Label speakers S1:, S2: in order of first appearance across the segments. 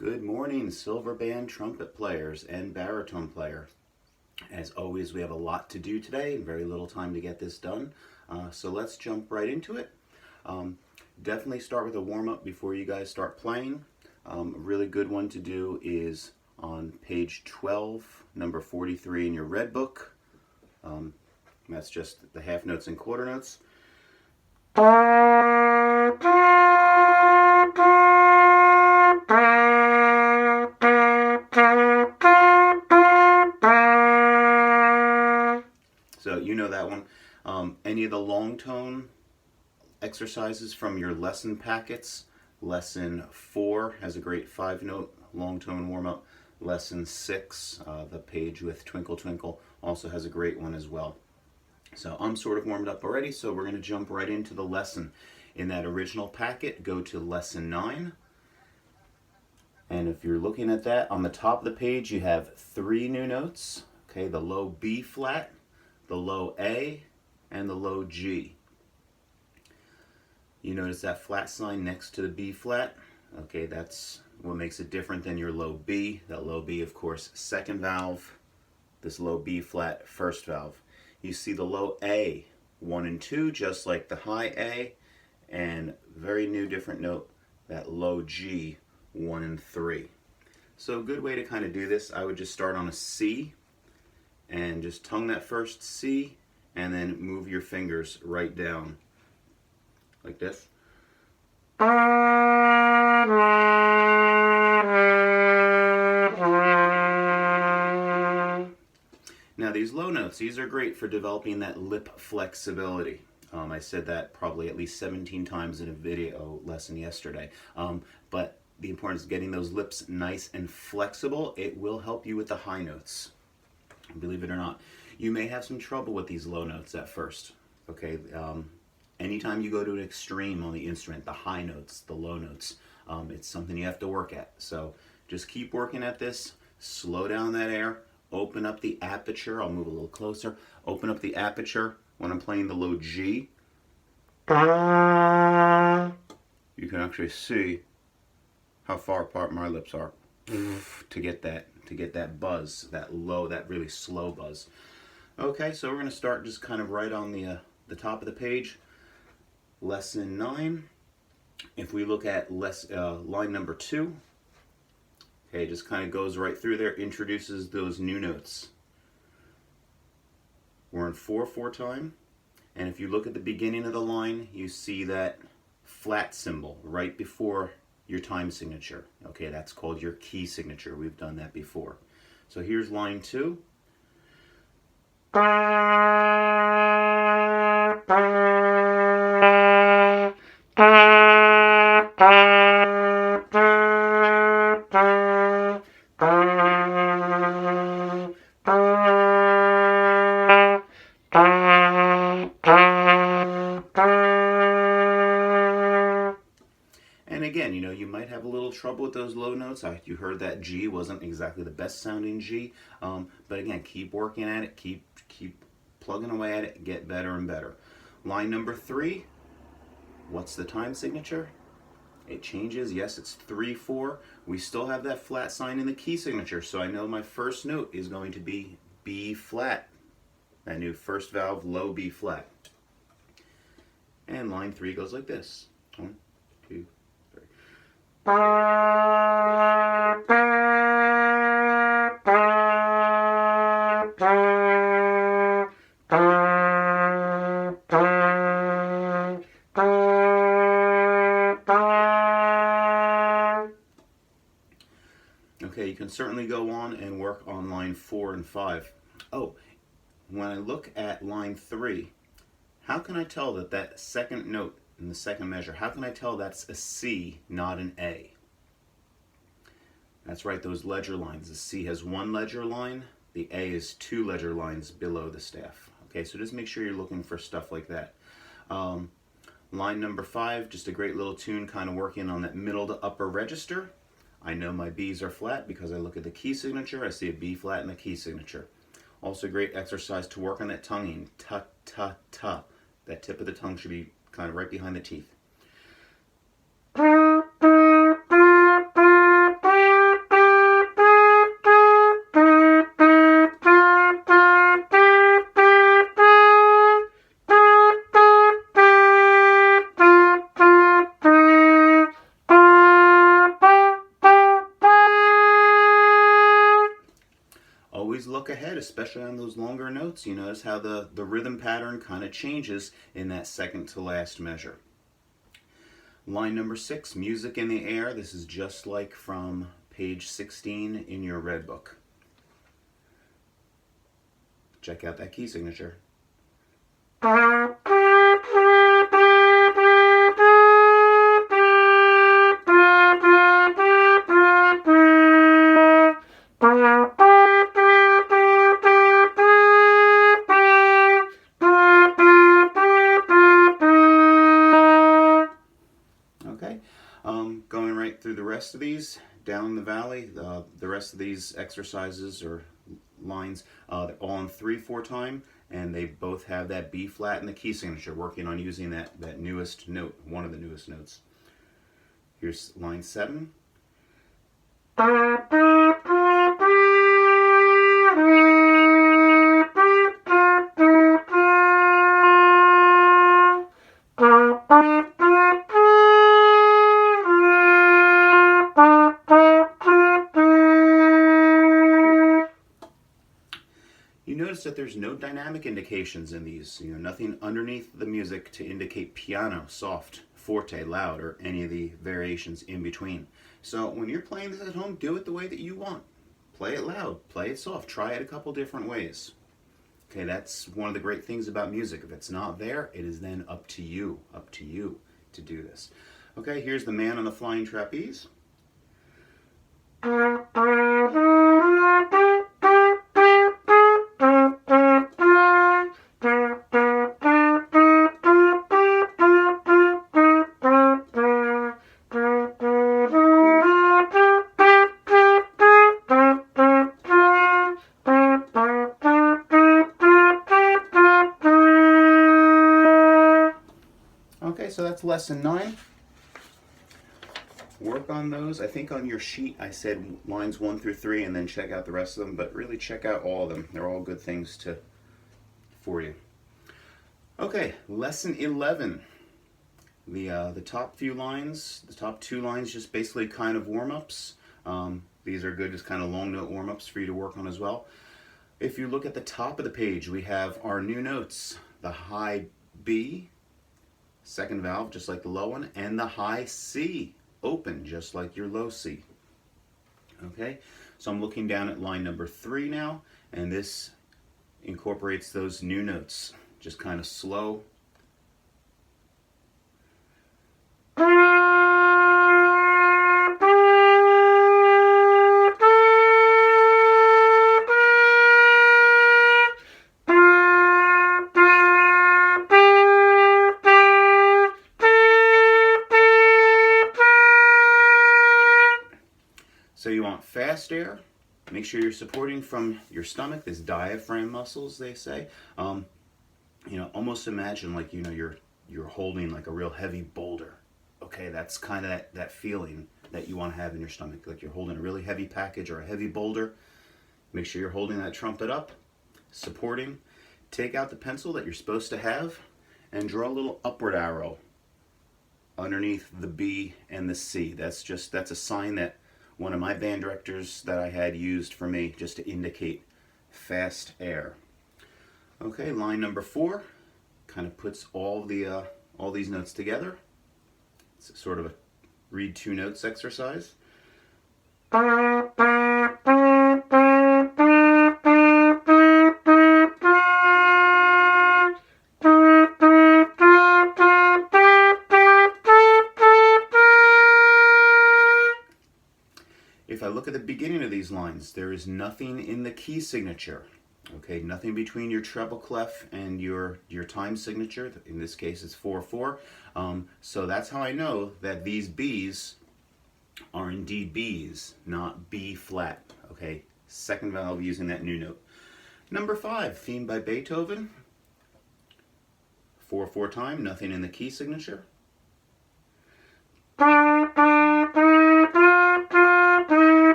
S1: Good morning, silver band trumpet players and baritone player. As always, we have a lot to do today and very little time to get this done. So let's jump right into it. Definitely start with a warm-up before you guys start playing. A really good one to do is on page 12, number 43 in your red book. That's just the half notes and quarter notes. So you know that one. Any of the long tone exercises from your lesson packets. Lesson 4 has a great 5-note long tone warm up. Lesson 6, the page with Twinkle Twinkle, also has a great one as well. So I'm sort of warmed up already, so we're going to jump right into the lesson. In that original packet, go to lesson 9. And if you're looking at that, on the top of the page you have 3 new notes. Okay, the low B flat, the low A, and the low G. You notice that flat sign next to the B flat? Okay, that's what makes it different than your low B. That low B, of course, second valve. This low B flat, first valve. You see the low A, 1 and 2, just like the high A, and very new different note, that low G, 1 and 3. So a good way to kind of do this, I would just start on a C and just tongue that first C and then move your fingers right down like this. Now these low notes, these are great for developing that lip flexibility. I said that probably at least 17 times in a video lesson yesterday. But the importance of getting those lips nice and flexible, it will help you with the high notes. Believe it or not. You may have some trouble with these low notes at first. Okay, anytime you go to an extreme on the instrument, the high notes, the low notes, it's something you have to work at. So just keep working at this, slow down that air, open up the aperture. I'll move a little closer. Open up the aperture when I'm playing the low G. You can actually see how far apart my lips are to get that buzz, that low, that really slow buzz. Okay, so we're going to start just kind of right on the top of the page. Lesson 9. If we look at line number 2, okay, just kind of goes right through there, introduces those new notes. We're in 4/4 time, and if you look at the beginning of the line, you see that flat symbol right before your time signature. Okay, that's called your key signature. We've done that before. So here's line 2. And again, you might have a little trouble with those low notes. You heard that G wasn't exactly the best sounding G, but again, keep working at it, keep plugging away at it, get better and better. Line number 3, what's the time signature? It changes. Yes, it's 3/4. We still have that flat sign in the key signature, so I know my first note is going to be B flat. That new first valve, low B flat. And line 3 goes like this. 1, 2, 3. Okay, you can certainly go on and work on line 4 and 5. Oh, when I look at line 3, how can I tell that second note in the second measure, how can I tell that's a C, not an A? That's right, those ledger lines. The C has 1 ledger line, the A is 2 ledger lines below the staff. Okay, so just make sure you're looking for stuff like that. Line number 5, just a great little tune kind of working on that middle to upper register. I know my B's are flat because I look at the key signature, I see a B flat in the key signature. Also a great exercise to work on that tonguing, ta, ta, ta. That tip of the tongue should be kind of right behind the teeth. look ahead, especially on those longer notes. You notice how the rhythm pattern kind of changes in that second to last measure. Line number 6, music in the air. This is just like from page 16 in your red book. Check out that key signature. Okay, going right through the rest of these, down the valley, the rest of these exercises or lines, they're all in 3/4 time, and they both have that B flat and the key signature, working on using that newest note, one of the newest notes. Here's line 7. You notice that there's no dynamic indications in these, nothing underneath the music to indicate piano, soft, forte, loud, or any of the variations in between. So when you're playing this at home, do it the way that you want. Play it loud, play it soft, try it a couple different ways. Okay, that's one of the great things about music. If it's not there, it is then up to you to do this. Okay, here's the man on the flying trapeze. Okay, so that's lesson 9. Work on those. I think on your sheet I said lines 1 through 3 and then check out the rest of them, but really check out all of them. They're all good things for you. Okay, lesson 11. The top few lines, the top 2 lines, just basically kind of warm-ups. These are good, just kind of long note warm-ups for you to work on as well. If you look at the top of the page, we have our new notes, the high B, second valve, just like the low one, and the high C, open, just like your low C. Okay, so I'm looking down at line number 3 now, and this incorporates those new notes, just kind of slow. So you want fast air. Make sure you're supporting from your stomach, this diaphragm muscles, they say. Almost imagine like, you're holding like a real heavy boulder. Okay, that's kind of that feeling that you want to have in your stomach, like you're holding a really heavy package or a heavy boulder. Make sure you're holding that trumpet up, supporting. Take out the pencil that you're supposed to have and draw a little upward arrow underneath the B and the C. That's a sign that one of my band directors that I had used for me, just to indicate fast air. Okay, line number 4 kind of puts all these notes together. It's sort of a read 2 notes exercise. If I look at the beginning of these lines, there is nothing in the key signature. Okay, nothing between your treble clef and your time signature. In this case, it's 4/4. So that's how I know that these B's are indeed B's, not B flat. Okay, second valve using that new note. Number 5, theme by Beethoven. 4/4 time, nothing in the key signature.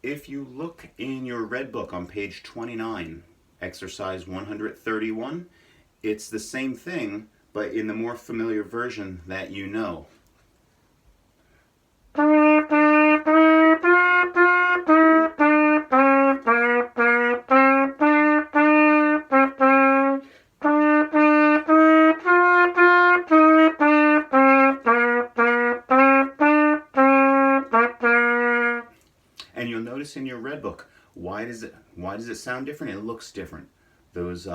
S1: if you look in your red book on page 29, exercise 131, it's the same thing, but in the more familiar version that you know. And you'll notice in your red book, why does it sound different? It looks different. Those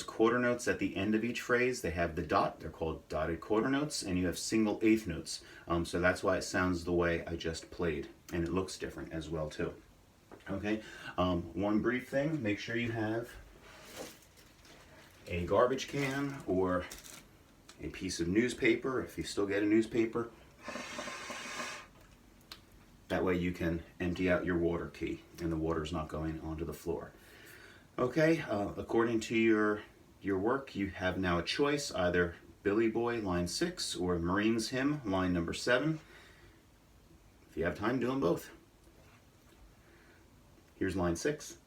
S1: quarter notes at the end of each phrase, they have the dot. They're called dotted quarter notes, and you have single eighth notes. So that's why it sounds the way I just played, and it looks different as well too. Okay. One brief thing: make sure you have a garbage can or a piece of newspaper, if you still get a newspaper. That way you can empty out your water key and the water's not going onto the floor. Okay, according to your work, you have now a choice, either Billy Boy, line 6, or Marine's Hymn, line number 7. If you have time, do them both. Here's line 6.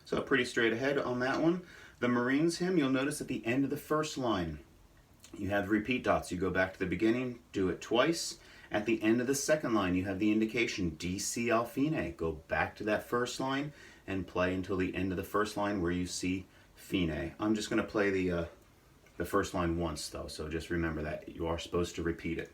S1: So pretty straight ahead on that one. The Marine's Hymn, you'll notice at the end of the first line, you have repeat dots. You go back to the beginning, do it twice. At the end of the second line, you have the indication D, C, Al fine. Go back to that first line and play until the end of the first line where you see fine. I'm just going to play the first line once though, so just remember that. You are supposed to repeat it.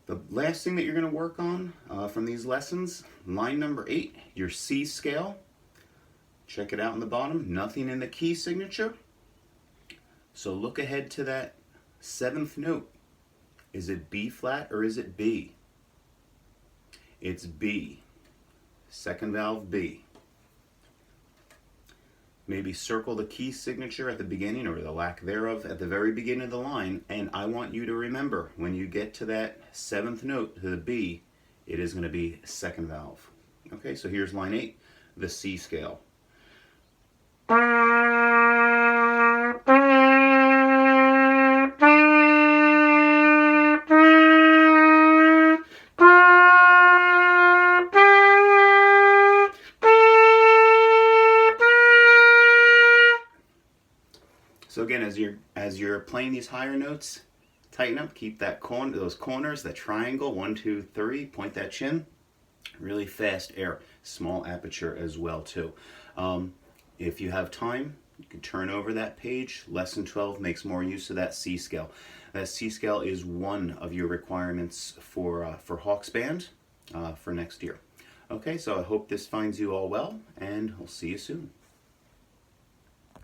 S1: The last thing that you're going to work on from these lessons, line number 8, your C scale. Check it out on the bottom, nothing in the key signature. So look ahead to that 7th note. Is it B flat or is it B? It's B. Second valve B. Maybe circle the key signature at the beginning, or the lack thereof, at the very beginning of the line. And I want you to remember, when you get to that 7th note, to the B, it is going to be second valve. Okay, so here's line 8, the C scale. So again, as you're playing these higher notes, tighten up, keep that those corners, that triangle, 1, 2, 3, point that chin, really fast air, small aperture as well too. If you have time, you can turn over that page. Lesson 12 makes more use of that C scale. That C scale is one of your requirements for Hawks Band for next year. Okay, so I hope this finds you all well, and we'll see you soon.